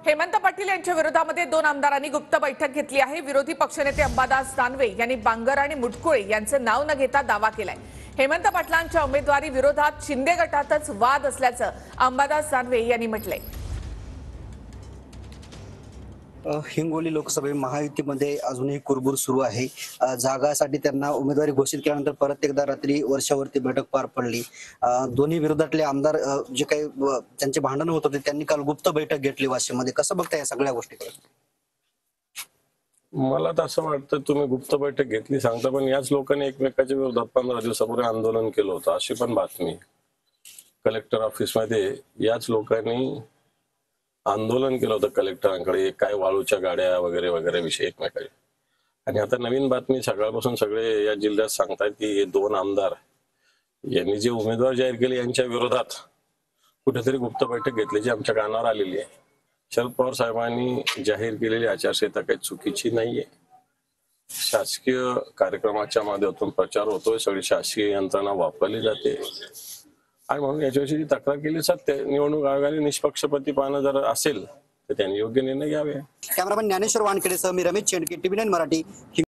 हेमंत पाटील यांच्या विरोधामध्ये 2 आमदारांनी गुप्त बैठक घेतली आहे। विरोधी पक्षनेते अंबादास दानवे यांनी बांगर आणि मुटकुळे यांचे नाव न घेता दावा केलाय। हेमंत पाटलांच्या उमेदवारी विरोधात शिंदे गटातच वाद असल्याचं अंबादास दानवे यांनी म्हटलंय। हिंगोली लोकसभे महायुतीमध्ये अजूनही कुरबुर सुरू आहे। जागासाठी त्यांना उमेदवारी घोषित केल्यानंतर परत एकदा रात्री वर्षावरती बैठक पार पडली। दोन्ही विरोधातले आमदार जे काही त्यांचे भांडण होत होते त्यांनी काल गुप्त बैठक घेतली वाशिममध्ये। कसं बघताय या सगळ्या गोष्टीकडे? मला तर असं वाटतं तुम्ही गुप्त बैठक घेतली सांगता, पण याच लोकांनी एकमेकाच्या विरोधात 15 दिवसापूर्वी आंदोलन केलं होतं अशी पण बातमी। कलेक्टर ऑफिसमध्ये याच लोकांनी आंदोलन केलं होतं कलेक्टरांकडे, काय वाळूच्या गाड्या वगैरे वगैरे विषय एकमेकाचे। आणि आता नवीन बातमी सकाळपासून सगळे या जिल्ह्यात सांगतात की हे 2 आमदार यांनी जे उमेदवार जाहीर केले यांच्या विरोधात कुठेतरी गुप्त बैठक घेतल्याची आमच्या कानावर आलेली आहे। शरद पवार साहेबांनी जाहीर केलेली आचारसंहिता काही चुकीची नाहीये। शासकीय कार्यक्रमाच्या माध्यमातून प्रचार होतोय, सगळी शासकीय यंत्रणा वापरली जाते आणि म्हणून याच्याविषयी तक्रार केली सत्य। निवडणूक आयोगाने निष्पक्षपाती पाहणं जर असेल तर त्यांनी योग्य निर्णय घ्यावे। कॅमेरामॅन ज्ञानेश्वर वानखेडेसह मी रमेश चेंडके, TV9 मराठी।